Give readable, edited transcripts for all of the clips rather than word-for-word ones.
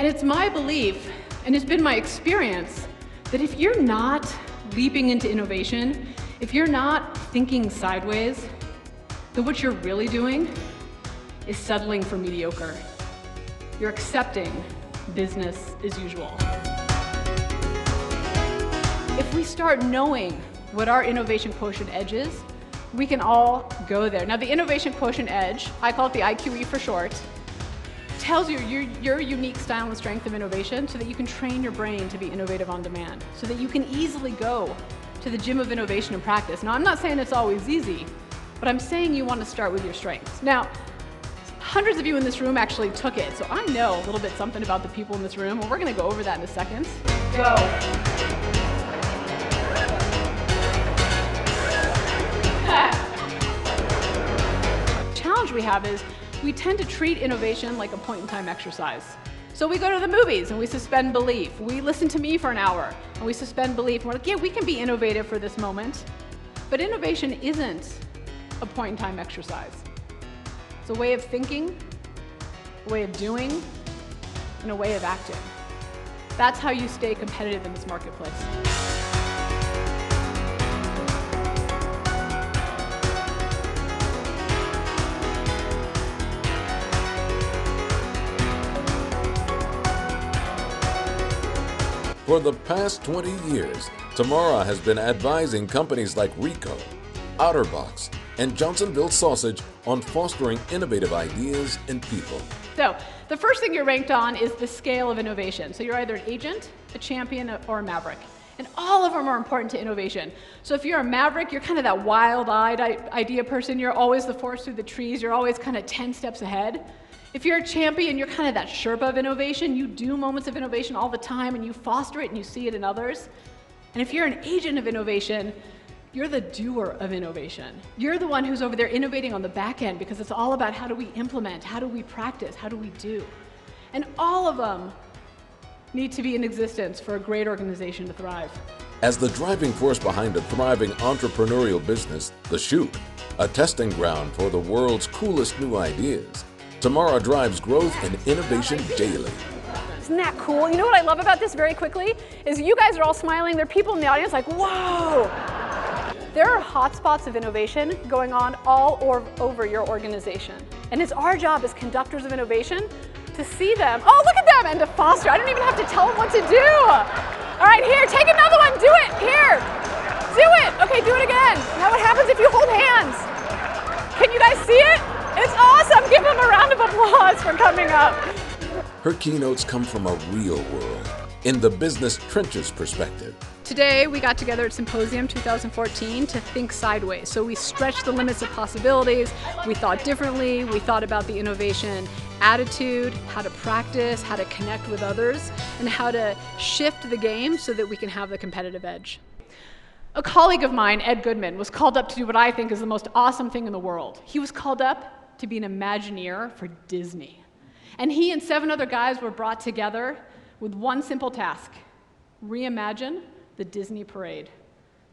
And it's my belief, and it's been my experience, that if you're not leaping into innovation, if you're not thinking sideways, then what you're really doing is settling for mediocre. You're accepting business as usual. If we start knowing what our Innovation Quotient Edge is, we can all go there. Now, the Innovation Quotient Edge, I call it the IQE for short, tells you your unique style and strength of innovation so that you can train your brain to be innovative on demand, so that you can easily go to the gym of innovation and practice. Now, I'm not saying it's always easy, but I'm saying you want to start with your strengths. Now, hundreds of you in this room actually took it, so I know a little bit something about the people in this room, and we're going to go over that in a second. Go. The challenge we have is we tend to treat innovation like a point-in-time exercise. So we go to the movies and we suspend belief. We listen to me for an hour and we suspend belief. And we're like, yeah, we can be innovative for this moment. But innovation isn't a point-in-time exercise. It's a way of thinking, a way of doing, and a way of acting. That's how you stay competitive in this marketplace. For the past 20 years, Tamara has been advising companies like Ricoh, OtterBox, and Johnsonville Sausage on fostering innovative ideas and people. So, the first thing you're ranked on is the scale of innovation. So you're either an agent, a champion, or a maverick. And all of them are important to innovation. So if you're a maverick, you're kind of that wild-eyed idea person. You're always the forest through the trees. You're always kind of 10 steps ahead. If you're a champion, you're kind of that Sherpa of innovation. You do moments of innovation all the time, and you foster it, and you see it in others. And if you're an agent of innovation, you're the doer of innovation. You're the one who's over there innovating on the back end, because it's all about how do we implement, how do we practice, how do we do. And all of them need to be in existence for a great organization to thrive. As the driving force behind a thriving entrepreneurial business, The Shoot, a testing ground for the world's coolest new ideas, Tamara drives growth and innovation daily. Isn't that cool? You know what I love about this very quickly is you guys are all smiling. There are people in the audience like, whoa. There are hotspots of innovation going on all over your organization. And it's our job as conductors of innovation to see them. Oh, look at them, and to foster. I don't even have to tell them what to do. All right, here, take another one. Do it. Here. Do it. Okay, do it again. Now what happens if you hold hands? Can you guys see it? It's awesome. Give them a round of applause for coming up. Her keynotes come from a real world, in the business trenches perspective. Today, we got together at Symposium 2014 to think sideways. So we stretched the limits of possibilities, we thought differently, we thought about the innovation attitude, how to practice, how to connect with others, and how to shift the game so that we can have the competitive edge. A colleague of mine, Ed Goodman, was called up to do what I think is the most awesome thing in the world. He was called up to be an Imagineer for Disney. And he and 7 other guys were brought together with one simple task: reimagine the Disney parade.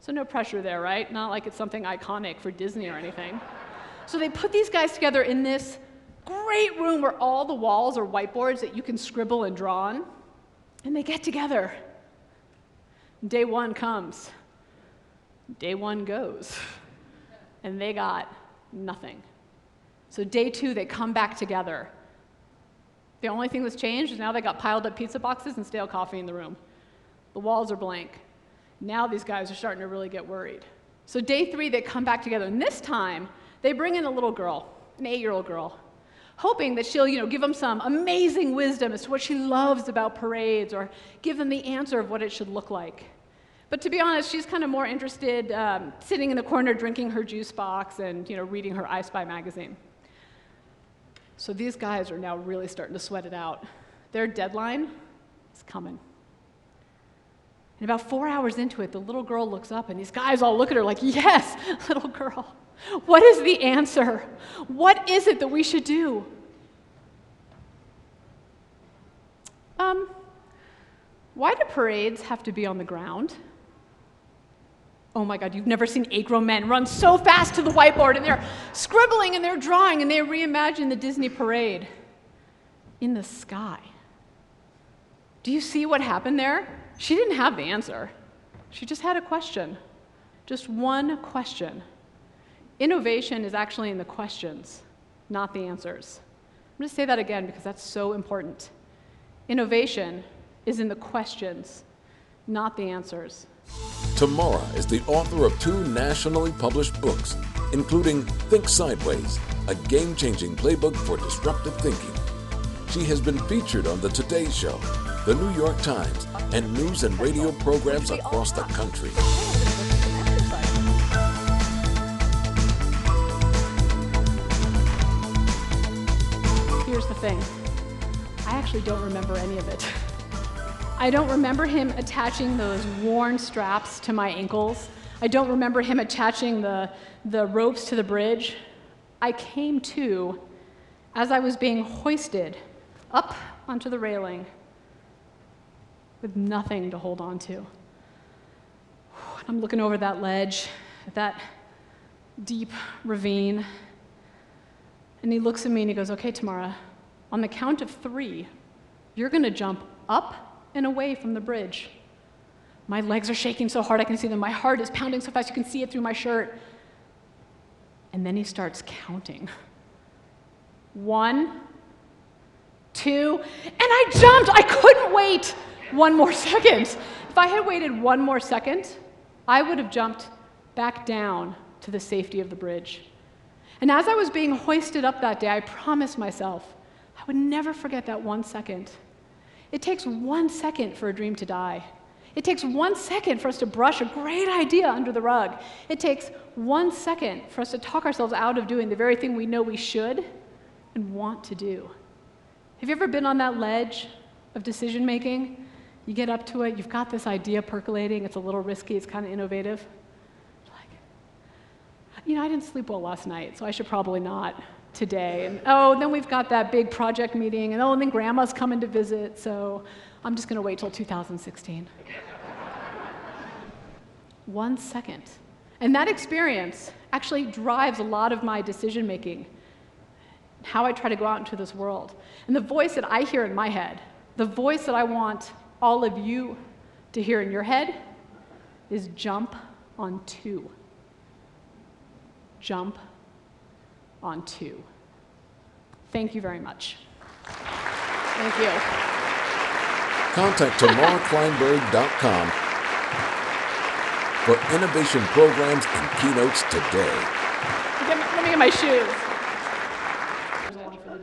So no pressure there, right? Not like it's something iconic for Disney or anything. So they put these guys together in this great room where all the walls are whiteboards that you can scribble and draw on. And they get together. Day 1 comes. Day 1 goes. And they got nothing. So day 2, they come back together. The only thing that's changed is now they got piled up pizza boxes and stale coffee in the room. The walls are blank. Now these guys are starting to really get worried. So day 3, they come back together, and this time, they bring in a little girl, an 8-year-old girl, hoping that she'll, give them some amazing wisdom as to what she loves about parades, or give them the answer of what it should look like. But to be honest, she's kind of more interested sitting in the corner drinking her juice box and reading her I Spy magazine. So these guys are now really starting to sweat it out. Their deadline is coming. And about 4 hours into it, the little girl looks up, and these guys all look at her like, yes, little girl, what is the answer? What is it that we should do? Why do parades have to be on the ground? Oh my God, you've never seen 8 grown men run so fast to the whiteboard, and they're scribbling and they're drawing, and they reimagine the Disney parade in the sky. Do you see what happened there? She didn't have the answer. She just had a question. Just one question. Innovation is actually in the questions, not the answers. I'm going to say that again because that's so important. Innovation is in the questions, not the answers. Tamara is the author of 2 nationally published books, including Think Sideways, a game-changing playbook for disruptive thinking. She has been featured on The Today Show, The New York Times, and news and radio programs across the country. Here's the thing. I actually don't remember any of it. I don't remember him attaching those worn straps to my ankles. I don't remember him attaching the ropes to the bridge. I came to as I was being hoisted up onto the railing with nothing to hold on to. I'm looking over that ledge, that deep ravine, and he looks at me and he goes, "Okay, Tamara, on the count of 3, you're gonna jump up and away from the bridge." My legs are shaking so hard I can see them. My heart is pounding so fast you can see it through my shirt. And then he starts counting. 1, 2, and I jumped. I couldn't wait 1 more second. If I had waited 1 more second, I would have jumped back down to the safety of the bridge. And as I was being hoisted up that day, I promised myself I would never forget that 1 second. It takes 1 second for a dream to die. It takes 1 second for us to brush a great idea under the rug. It takes 1 second for us to talk ourselves out of doing the very thing we know we should and want to do. Have you ever been on that ledge of decision making? You get up to it, you've got this idea percolating, it's a little risky, it's kind of innovative. I didn't sleep well last night, so I should probably not today. And then we've got that big project meeting, and then grandma's coming to visit, so I'm just gonna wait till 2016. 1 second. And that experience actually drives a lot of my decision making, how I try to go out into this world. And the voice that I hear in my head, the voice that I want all of you to hear in your head is jump on 2. Jump on 2. Thank you very much. Thank you. Contact TamaraKleinberg.com for innovation programs and keynotes today. Let me get my shoes.